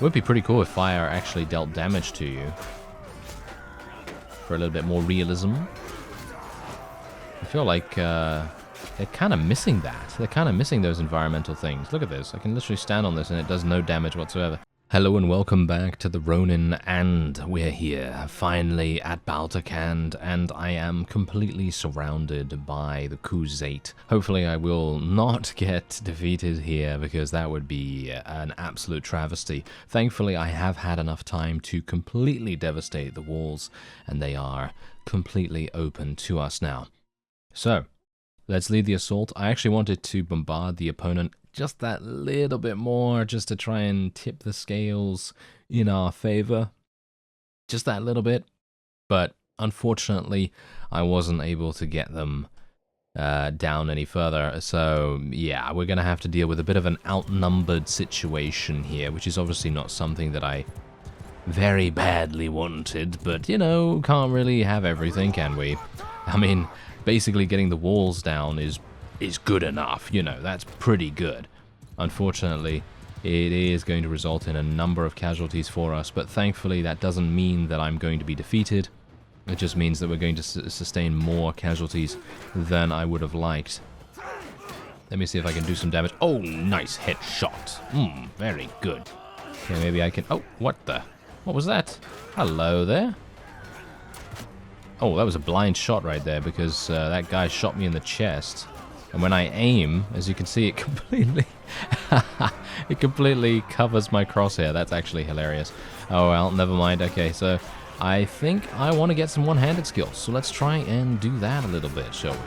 Would be pretty cool if fire actually dealt damage to you. For a little bit more realism. I feel like they're kind of missing that. They're kind of missing those environmental things. Look at this. I can literally stand on this and it does no damage whatsoever. Hello and welcome back to the Ronin, and we're here, finally at Baltakand, and I am completely surrounded by the Khuzait. Hopefully I will not get defeated here, because that would be an absolute travesty. Thankfully I have had enough time to completely devastate the walls, and they are completely open to us now. So, let's lead the assault. I actually wanted to bombard the opponent just that little bit more, just to try and tip the scales in our favor. Just that little bit. But unfortunately, I wasn't able to get them down any further. So yeah, we're going to have to deal with a bit of an outnumbered situation here, which is obviously not something that I very badly wanted. But, you know, can't really have everything, can we? I mean, basically getting the walls down is good enough, you know, that's pretty good. Unfortunately, it is going to result in a number of casualties for us, but thankfully that doesn't mean that I'm going to be defeated. It just means that we're going to sustain more casualties than I would have liked. Let me see if I can do some damage. Oh, nice headshot. Very good. Okay, maybe I can... Oh, what was that? Hello there. Oh, that was a blind shot right there, because that guy shot me in the chest. And when I aim, as you can see, it completely covers my crosshair. That's actually hilarious. Oh well, never mind. Okay, so I think I want to get some one-handed skills. So let's try and do that a little bit, shall we?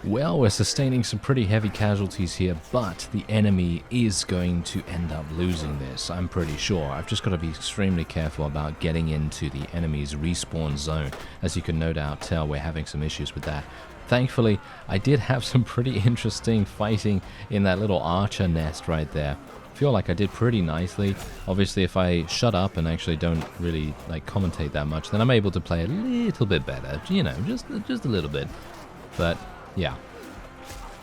Well, we're sustaining some pretty heavy casualties here, but the enemy is going to end up losing this, I'm pretty sure. I've just got to be extremely careful about getting into the enemy's respawn zone. As you can no doubt tell, we're having some issues with that. Thankfully, I did have some pretty interesting fighting in that little archer nest right there. I feel like I did pretty nicely. Obviously, if I shut up and actually don't really like commentate that much, then I'm able to play a little bit better, you know, just a little bit. But yeah,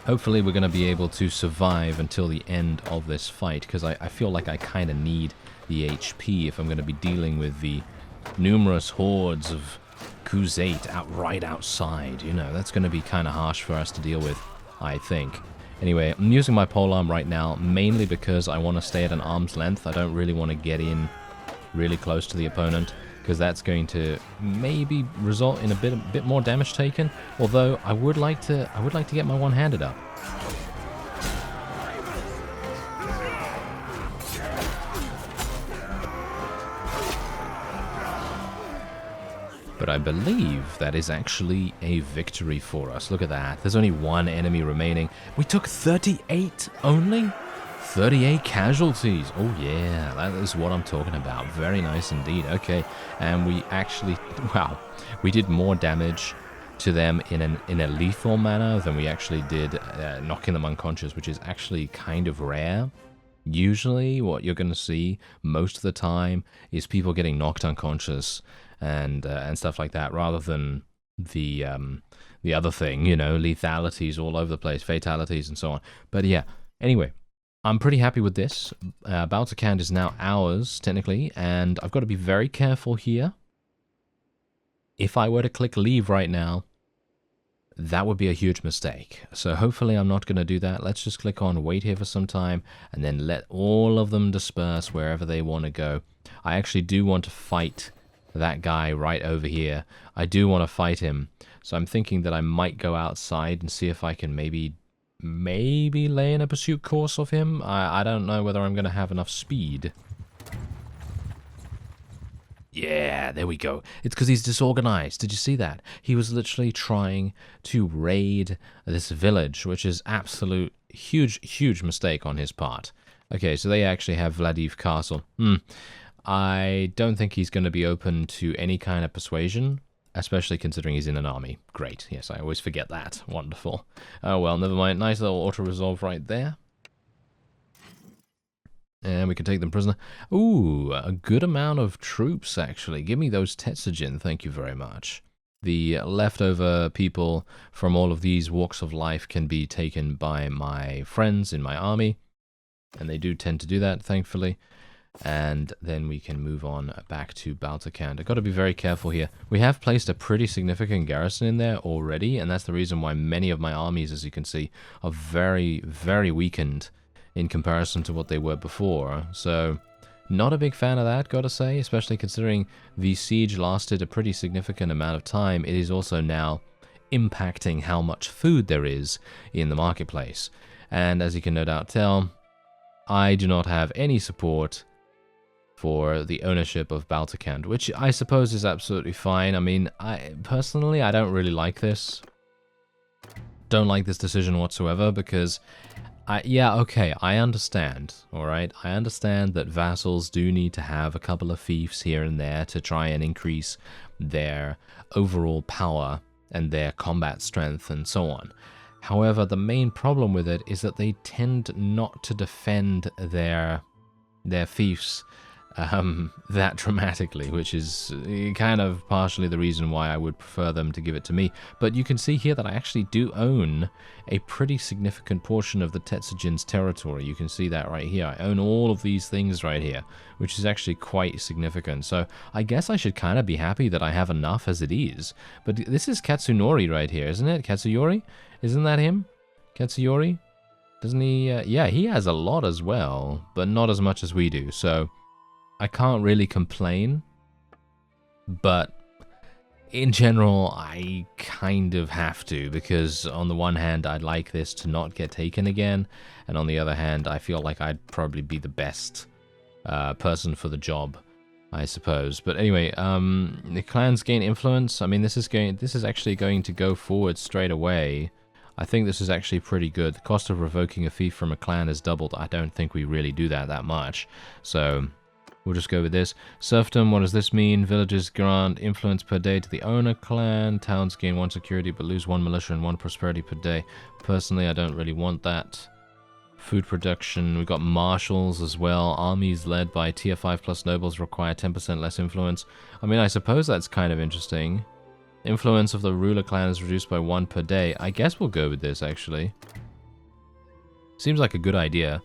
Hopefully we're going to be able to survive until the end of this fight, because I feel like I kind of need the HP if I'm going to be dealing with the numerous hordes of Khuzait right outside. You know, that's going to be kind of harsh for us to deal with, I think. Anyway, I'm using my polearm right now, mainly because I want to stay at an arm's length. I don't really want to get in really close to the opponent, because that's going to maybe result in a bit more damage taken. Although I would like to get my one-handed up. But I believe that is actually a victory for us. Look at that. There's only one enemy remaining. We took 38 only? 38 casualties. Oh yeah, that is what I'm talking about. Very nice indeed. Okay, and we actually, wow, we did more damage to them in a lethal manner than we actually did knocking them unconscious, which is actually kind of rare. Usually what you're going to see most of the time is people getting knocked unconscious and stuff like that, rather than the other thing, you know, lethalities all over the place, fatalities and so on. But yeah, anyway, I'm pretty happy with this. Baltakand is now ours, technically, and I've got to be very careful here. If I were to click leave right now, that would be a huge mistake. So hopefully I'm not going to do that. Let's just click on wait here for some time, and then let all of them disperse wherever they want to go. I actually do want to fight that guy right over here. I do want to fight him. So I'm thinking that I might go outside and see if I can maybe lay in a pursuit course of him. I don't know whether I'm going to have enough speed. Yeah, there we go. It's because he's disorganized. Did you see that? He was literally trying to raid this village, which is absolute huge mistake on his part. Okay, so they actually have Vladiv Castle. I don't think he's going to be open to any kind of persuasion, especially considering he's in an army. Great. Yes, I always forget that. Wonderful. Oh, well, never mind. Nice little auto-resolve right there. And we can take them prisoner. Ooh, a good amount of troops, actually. Give me those Tetsujin. Thank you very much. The leftover people from all of these walks of life can be taken by my friends in my army. And they do tend to do that, thankfully. And then we can move on back to Baltakand. I've got to be very careful here. We have placed a pretty significant garrison in there already, and that's the reason why many of my armies, as you can see, are very, very weakened in comparison to what they were before. So, not a big fan of that, gotta say, especially considering the siege lasted a pretty significant amount of time. It is also now impacting how much food there is in the marketplace. And as you can no doubt tell, I do not have any support for the ownership of Baltakand, which I suppose is absolutely fine. I mean, personally, I don't really like this. Don't like this decision whatsoever, because yeah, okay, I understand, alright? I understand that vassals do need to have a couple of fiefs here and there to try and increase their overall power and their combat strength and so on. However, the main problem with it is that they tend not to defend their fiefs that dramatically, which is kind of partially the reason why I would prefer them to give it to me. But you can see here that I actually do own a pretty significant portion of the Tetsujin's territory. You can see that right here. I own all of these things right here, which is actually quite significant. So I guess I should kind of be happy that I have enough as it is. But this is Katsunori right here, isn't it? Katsuyori? Isn't that him? Katsuyori? Doesn't he? Yeah, he has a lot as well, but not as much as we do. So I can't really complain, but in general, I kind of have to, because on the one hand, I'd like this to not get taken again, and on the other hand, I feel like I'd probably be the best person for the job, I suppose. But anyway, the clans gain influence. I mean, this is actually going to go forward straight away. I think this is actually pretty good. The cost of revoking a fief from a clan is doubled. I don't think we really do that much, so we'll just go with this. Serfdom, what does this mean? Villages grant influence per day to the owner clan. Towns gain 1 security but lose 1 militia and 1 prosperity per day. Personally, I don't really want that. Food production, we've got marshals as well. Armies led by tier 5 plus nobles require 10% less influence. I mean, I suppose that's kind of interesting. Influence of the ruler clan is reduced by 1 per day. I guess we'll go with this, actually. Seems like a good idea,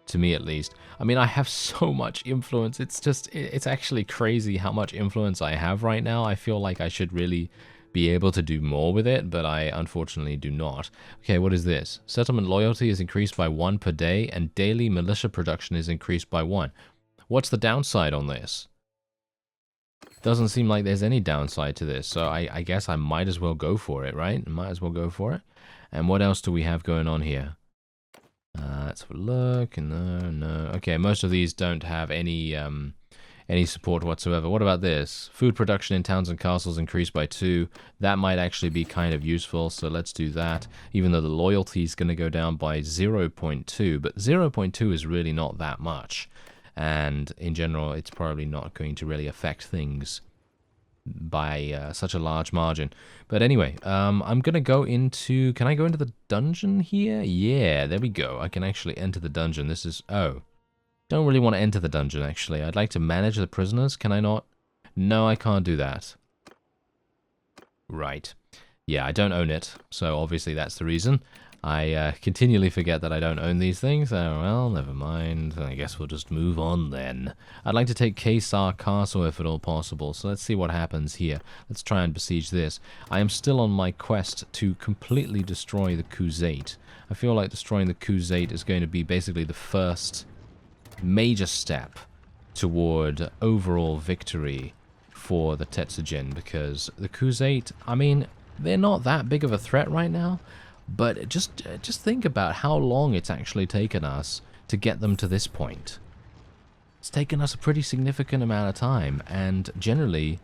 to me at least. I mean, I have so much influence. It's actually crazy how much influence I have right now. I feel like I should really be able to do more with it, but I unfortunately do not. Okay, what is this? Settlement loyalty is increased by 1 per day, and daily militia production is increased by 1. What's the downside on this? Doesn't seem like there's any downside to this, so I guess I might as well go for it, right? Might as well go for it. And what else do we have going on here? Let's have a look. No. Okay, most of these don't have any support whatsoever. What about this? Food production in towns and castles increased by 2. That might actually be kind of useful, so let's do that. Even though the loyalty is going to go down by 0.2, but 0.2 is really not that much. And in general, it's probably not going to really affect things by such a large margin. But anyway, I'm going to go into... Can I go into the dungeon here? Yeah, there we go. I can actually enter the dungeon. This is... Oh. Don't really want to enter the dungeon, actually. I'd like to manage the prisoners. Can I not? No, I can't do that. Right. Yeah, I don't own it, so obviously that's the reason. I continually forget that I don't own these things. Oh, well, never mind. I guess we'll just move on then. I'd like to take Kesar Castle if at all possible, so let's see what happens here. Let's try and besiege this. I am still on my quest to completely destroy the Khuzait. I feel like destroying the Khuzait is going to be basically the first major step toward overall victory for the Tetsujin, because the Khuzait, I mean, they're not that big of a threat right now. But just think about how long it's actually taken us to get them to this point. It's taken us a pretty significant amount of time, and generally,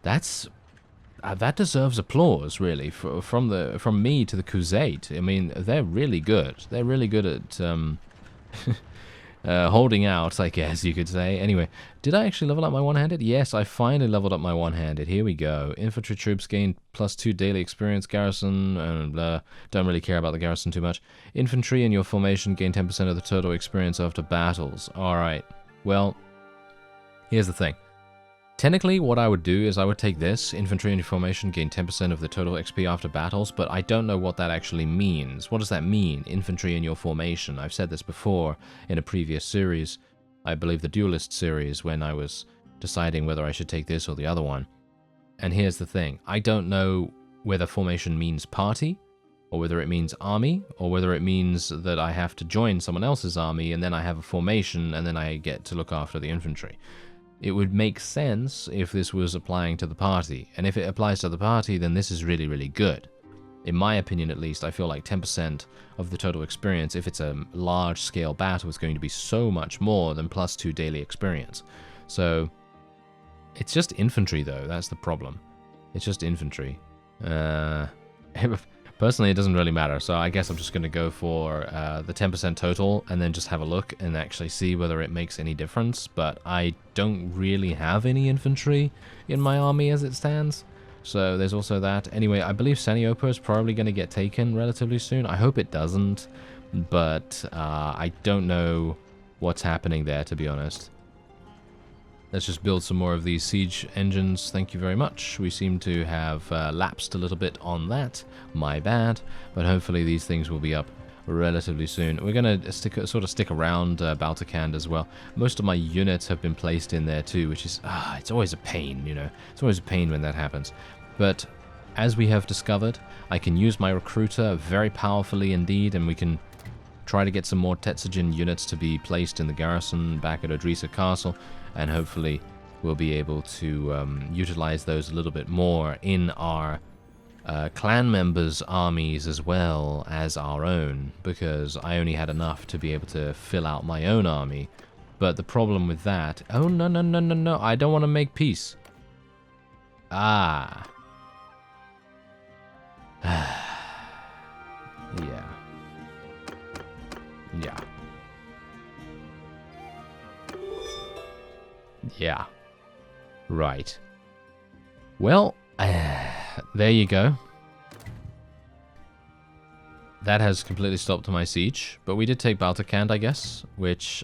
that deserves applause, really, from me to the Khuzait. I mean, they're really good. They're really good at holding out, I guess you could say. Anyway, did I actually level up my one-handed? Yes, I finally leveled up my one-handed. Here we go. Infantry troops gain +2 daily experience. Garrison, and blah. Don't really care about the garrison too much. Infantry in your formation gain 10% of the total experience after battles. Alright, well, here's the thing. Technically, what I would do is I would take this, infantry in formation gain 10% of the total XP after battles, but I don't know what that actually means. What does that mean, infantry in your formation? I've said this before in a previous series, I believe the Duelist series, when I was deciding whether I should take this or the other one. And here's the thing, I don't know whether formation means party, or whether it means army, or whether it means that I have to join someone else's army, and then I have a formation, and then I get to look after the infantry. It would make sense if this was applying to the party, and if it applies to the party, then this is really, really good. In my opinion, at least, I feel like 10% of the total experience, if it's a large-scale battle, is going to be so much more than +2 daily experience. So, it's just infantry, though. That's the problem. It's just infantry. Personally, it doesn't really matter, so I guess I'm just going to go for the 10% total and then just have a look and actually see whether it makes any difference, but I don't really have any infantry in my army as it stands, so there's also that. Anyway, I believe Saniopa is probably going to get taken relatively soon. I hope it doesn't, but I don't know what's happening there, to be honest. Let's just build some more of these siege engines, thank you very much. We seem to have lapsed a little bit on that, my bad, but hopefully these things will be up relatively soon. We're going to sort of stick around Baltikand as well. Most of my units have been placed in there too, which is, it's always a pain, you know. It's always a pain when that happens. But as we have discovered, I can use my recruiter very powerfully indeed, and we can try to get some more Tetsujin units to be placed in the garrison back at Odrisa Castle, and hopefully we'll be able to utilize those a little bit more in our clan members' armies as well as our own, because I only had enough to be able to fill out my own army. But the problem with that... Oh, no, I don't want to make peace. Ah. Yeah. Yeah. Yeah. Right. Well, there you go. That has completely stopped my siege, but we did take Baltikand, I guess, which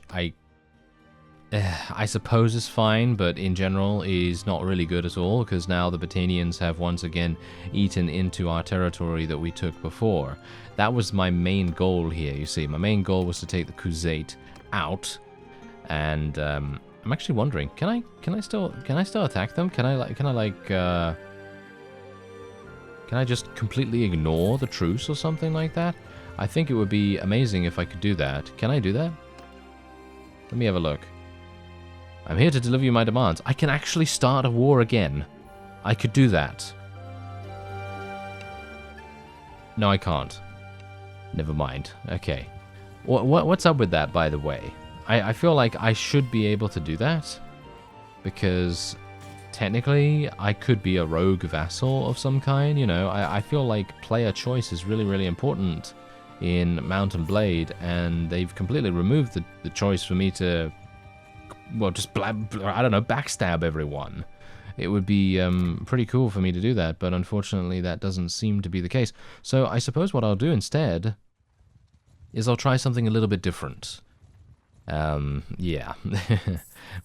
I suppose is fine, but in general is not really good at all, because now the Batanians have once again eaten into our territory that we took before. That was my main goal here, you see. My main goal was to take the Crusade out, and I'm actually wondering, can I still attack them? Can I just completely ignore the truce or something like that? I think it would be amazing if I could do that. Can I do that? Let me have a look. I'm here to deliver you my demands. I can actually start a war again. I could do that. No, I can't. Never mind. Okay. What's up with that, by the way? I feel like I should be able to do that, because technically I could be a rogue vassal of some kind, you know. I feel like player choice is really, really important in Mount and Blade, and they've completely removed the choice for me to, well, just I don't know, backstab everyone. It would be pretty cool for me to do that, but unfortunately that doesn't seem to be the case. So I suppose what I'll do instead is I'll try something a little bit different. Yeah.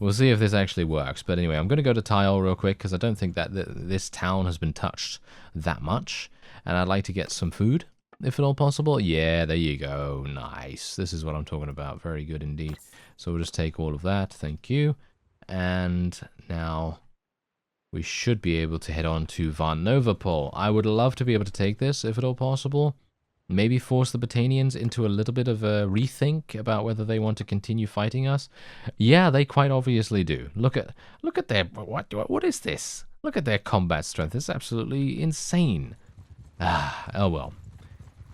We'll see if this actually works. But anyway, I'm going to go to Tile real quick, because I don't think that this town has been touched that much. And I'd like to get some food, if at all possible. Yeah, there you go. Nice. This is what I'm talking about. Very good indeed. So we'll just take all of that. Thank you. And now we should be able to head on to Varnovopol. I would love to be able to take this, if at all possible. Maybe force the Batanians into a little bit of a rethink about whether they want to continue fighting us. Yeah, they quite obviously do. Look at their what is this? Look at their combat strength. It's absolutely insane. Oh well.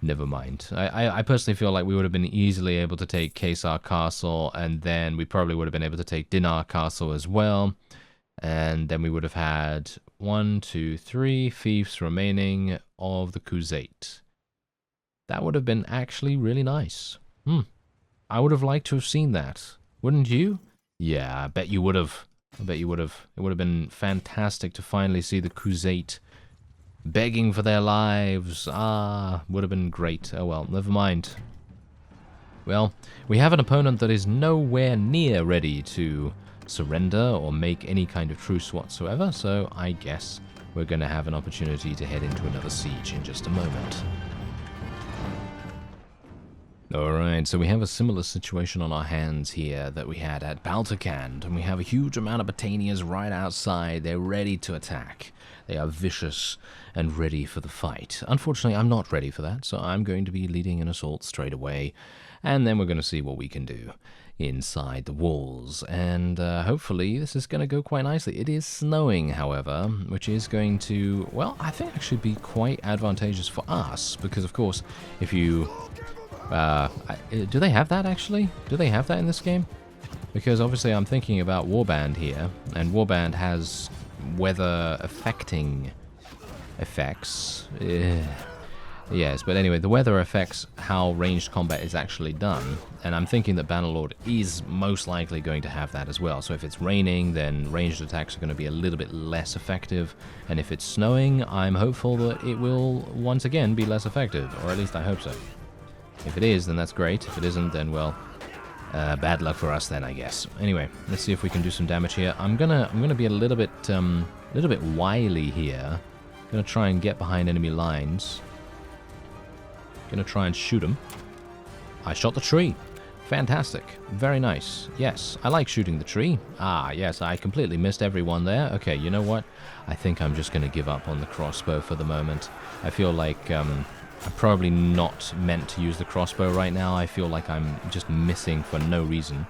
Never mind. I personally feel like we would have been easily able to take Kesar Castle, and then we probably would have been able to take Dinar Castle as well. And then we would have had 1, 2, 3 fiefs remaining of the Khuzait. That would have been actually really nice. I would have liked to have seen that. Wouldn't you? Yeah, I bet you would have. I bet you would have. It would have been fantastic to finally see the Khuzait begging for their lives. Would have been great. Oh well, never mind. Well, we have an opponent that is nowhere near ready to surrender or make any kind of truce whatsoever, so I guess we're going to have an opportunity to head into another siege in just a moment. Alright, so we have a similar situation on our hands here that we had at Baltakand, and we have a huge amount of Batanians right outside. They're ready to attack. They are vicious and ready for the fight. Unfortunately, I'm not ready for that, so I'm going to be leading an assault straight away, and then we're going to see what we can do inside the walls, and hopefully this is going to go quite nicely. It is snowing, however, which is going to, well, I think actually be quite advantageous for us, because of course, if you... do they have that actually? Do they have that in this game? Because obviously I'm thinking about Warband here, and Warband has weather affecting effects. Yes, but anyway, the weather affects how ranged combat is actually done, and I'm thinking that Bannerlord is most likely going to have that as well. So if it's raining, then ranged attacks are going to be a little bit less effective, and if it's snowing, I'm hopeful that it will once again be less effective, or at least I hope so. If it is, then that's great. If it isn't, then, well, bad luck for us then, I guess. Anyway, let's see if we can do some damage here. I'm gonna be a little bit wily here. Gonna try and get behind enemy lines. Gonna try and shoot them. I shot the tree. Fantastic. Very nice. Yes, I like shooting the tree. Yes, I completely missed everyone there. Okay, you know what? I think I'm just gonna give up on the crossbow for the moment. I feel like, I'm probably not meant to use the crossbow right now. I feel like I'm just missing for no reason.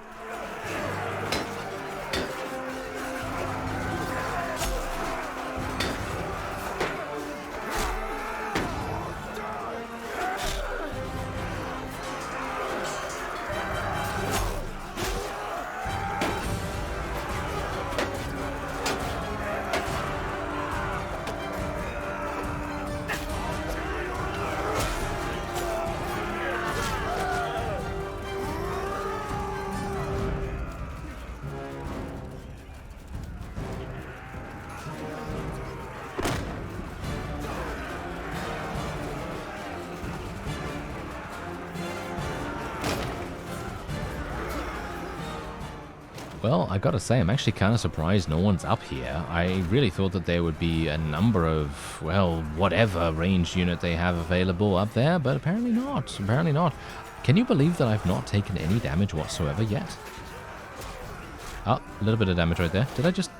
Well, I gotta say, I'm actually kind of surprised no one's up here. I really thought that there would be a number of, well, whatever range unit they have available up there, but apparently not. Apparently not. Can you believe that I've not taken any damage whatsoever yet? Oh, a little bit of damage right there. Did I just...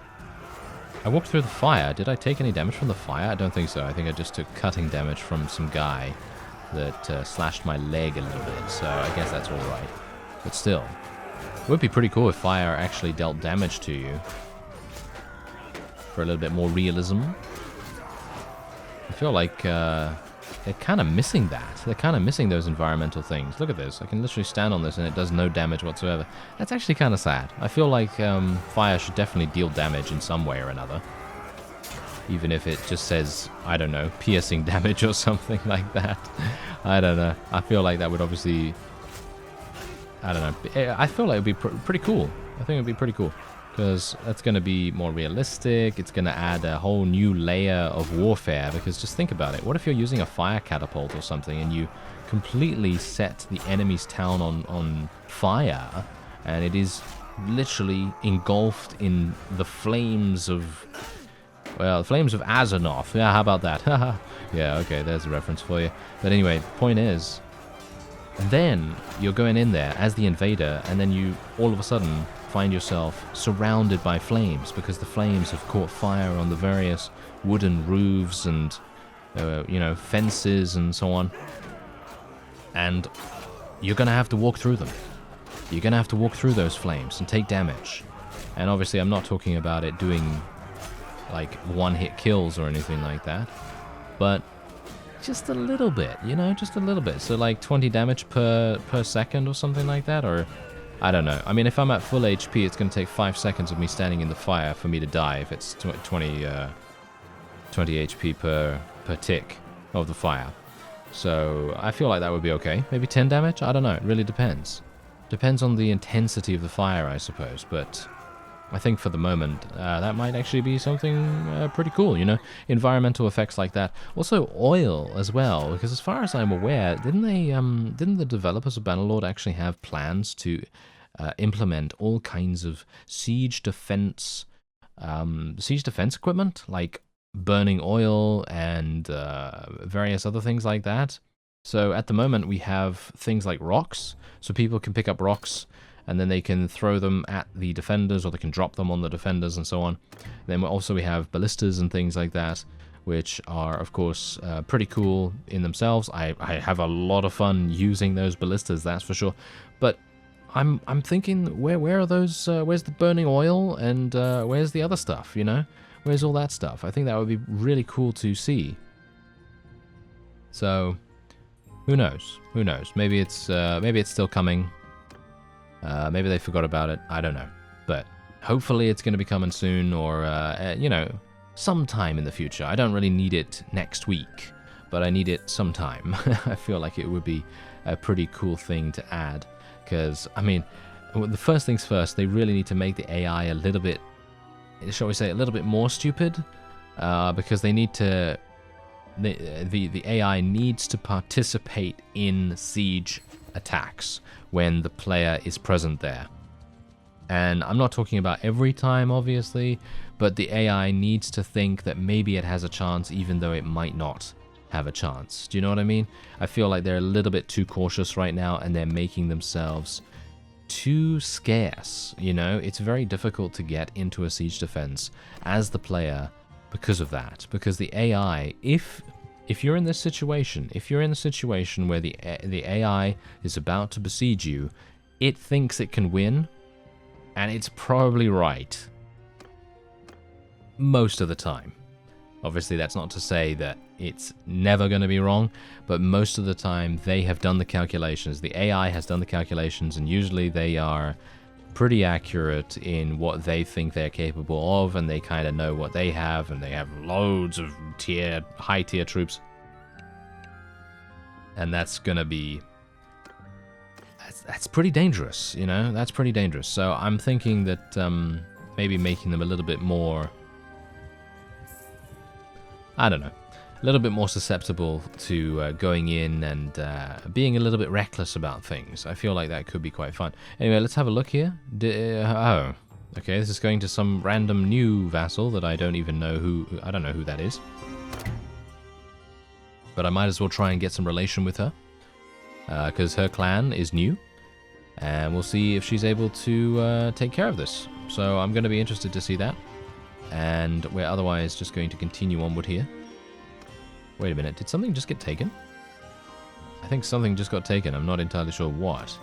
I walked through the fire. Did I take any damage from the fire? I don't think so. I think I just took cutting damage from some guy that slashed my leg a little bit, so I guess that's alright. But still, it would be pretty cool if fire actually dealt damage to you. For a little bit more realism. I feel like they're kind of missing that. They're kind of missing those environmental things. Look at this. I can literally stand on this and it does no damage whatsoever. That's actually kind of sad. I feel like fire should definitely deal damage in some way or another. Even if it just says, I don't know, piercing damage or something like that. I don't know. I feel like that would obviously... I don't know. I feel like it would be pretty cool. I think it would be pretty cool. Because that's going to be more realistic. It's going to add a whole new layer of warfare. Because just think about it. What if you're using a fire catapult or something and you completely set the enemy's town on fire, and it is literally engulfed in the flames of... Well, the flames of Azzinoth. Yeah, how about that? Yeah, okay, there's a reference for you. But anyway, the point is, then you're going in there as the invader, and then you all of a sudden find yourself surrounded by flames because the flames have caught fire on the various wooden roofs and, you know, fences and so on. And you're going to have to walk through them. You're going to have to walk through those flames and take damage. And obviously, I'm not talking about it doing like one-hit kills or anything like that, but just a little bit, you know, just a little bit. So like 20 damage per second or something like that, or I don't know. I mean, if I'm at full HP, it's going to take 5 seconds of me standing in the fire for me to die if it's 20 HP per tick of the fire. So I feel like that would be okay. Maybe 10 damage? I don't know. It really depends. Depends on the intensity of the fire, I suppose, but I think for the moment, that might actually be something pretty cool, you know? Environmental effects like that. Also, oil as well, because as far as I'm aware, didn't the developers of Bannerlord actually have plans to implement all kinds of siege defense equipment, like burning oil and various other things like that? So at the moment, we have things like rocks, so people can pick up rocks and then they can throw them at the defenders, or they can drop them on the defenders and so on. Then also we have ballistas and things like that, which are, of course, pretty cool in themselves. I have a lot of fun using those ballistas, that's for sure. But I'm thinking, where are those? Where's the burning oil, and where's the other stuff? You know, where's all that stuff? I think that would be really cool to see. So, who knows? Who knows? Maybe it's still coming. Maybe they forgot about it. I don't know. But hopefully it's going to be coming soon, or, you know, sometime in the future. I don't really need it next week, but I need it sometime. I feel like it would be a pretty cool thing to add. Because, I mean, the first things first, they really need to make the AI a little bit, shall we say, a little bit more stupid. Because they need to... The AI needs to participate in siege attacks when the player is present there. And I'm not talking about every time, obviously, but the AI needs to think that maybe it has a chance even though it might not have a chance. Do you know what I mean? I feel like they're a little bit too cautious right now, and they're making themselves too scarce, you know? It's very difficult to get into a siege defense as the player because of that. Because the AI, if you're in this situation, where the AI is about to besiege you, it thinks it can win, and it's probably right. Most of the time. Obviously, that's not to say that it's never going to be wrong, but most of the time, they have done the calculations. The AI has done the calculations, and usually they are pretty accurate in what they think they're capable of, and they kind of know what they have, and they have loads of high tier troops, and that's gonna be that's pretty dangerous, you know. That's pretty dangerous. So I'm thinking that maybe making them a little bit more, I don't know, a little bit more susceptible to going in and being a little bit reckless about things. I feel like that could be quite fun. Anyway, let's have a look here. Oh, Okay, this is going to some random new vassal that I don't even know who... I don't know who that is. But I might as well try and get some relation with her. Because her clan is new. And we'll see if she's able to take care of this. So I'm going to be interested to see that. And we're otherwise just going to continue onward here. Wait a minute, did something just get taken? I think something just got taken, I'm not entirely sure what.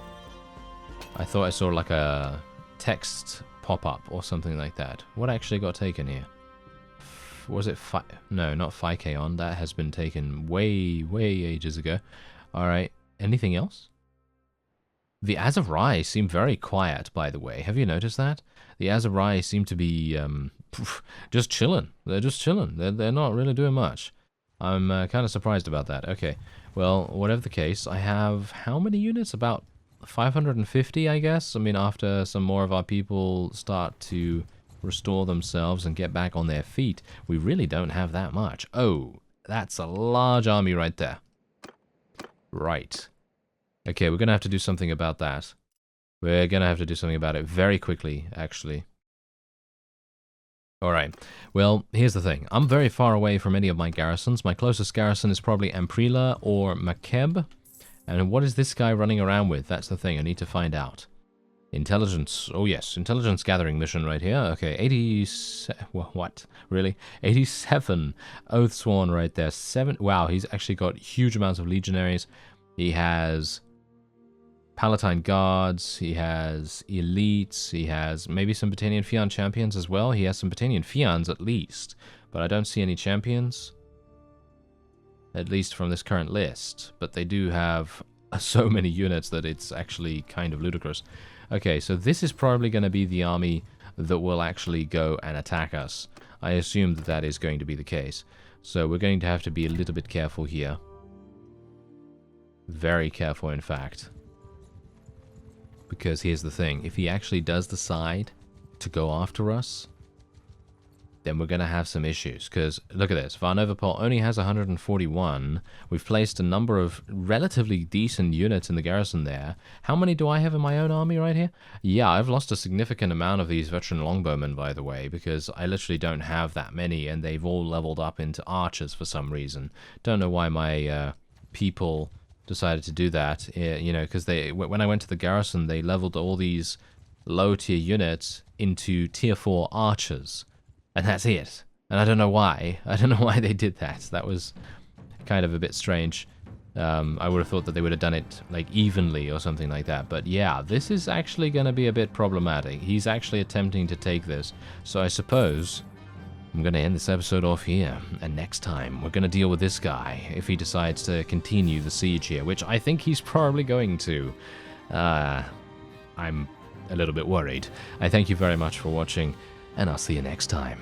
I thought I saw like a text pop-up or something like that. What actually got taken here? Was it no, not Phykeon, that has been taken way ages ago. Alright, anything else? The Azarai seem very quiet, by the way. Have you noticed that? The Azarai seem to be just chilling. They're just chilling. They're not really doing much. I'm kind of surprised about that. Okay, well, whatever the case, I have how many units? About 550, I guess? I mean, after some more of our people start to restore themselves and get back on their feet, we really don't have that much. Oh, that's a large army right there. Right. Okay, we're going to have to do something about that. We're going to have to do something about it very quickly, actually. Alright, well, here's the thing. I'm very far away from any of my garrisons. My closest garrison is probably Amprila or Makeb. And what is this guy running around with? That's the thing, I need to find out. Intelligence, oh yes, intelligence gathering mission right here. Okay, 87, what? Really? 87 Oathsworn right there. 7, wow, he's actually got huge amounts of legionaries. He has Palatine Guards, he has Elites, he has maybe some Battanian Fian champions as well. He has some Battanian Fians at least, but I don't see any champions. At least from this current list. But they do have so many units that it's actually kind of ludicrous. Okay, so this is probably going to be the army that will actually go and attack us. I assume that that is going to be the case. So we're going to have to be a little bit careful here. Very careful, in fact. Because here's the thing, if he actually does decide to go after us, then we're going to have some issues. Because, look at this, Varnovapol only has 141. We've placed a number of relatively decent units in the garrison there. How many do I have in my own army right here? Yeah, I've lost a significant amount of these veteran longbowmen, by the way, because I literally don't have that many, and they've all leveled up into archers for some reason. Don't know why my people decided to do that, you know, because when I went to the garrison, they leveled all these low-tier units into tier 4 archers, and that's it. And I don't know why. I don't know why they did that. That was kind of a bit strange. I would have thought that they would have done it, like, evenly or something like that. But yeah, this is actually going to be a bit problematic. He's actually attempting to take this. So I suppose I'm going to end this episode off here, and next time we're going to deal with this guy if he decides to continue the siege here, which I think he's probably going to. I'm a little bit worried. I thank you very much for watching, and I'll see you next time.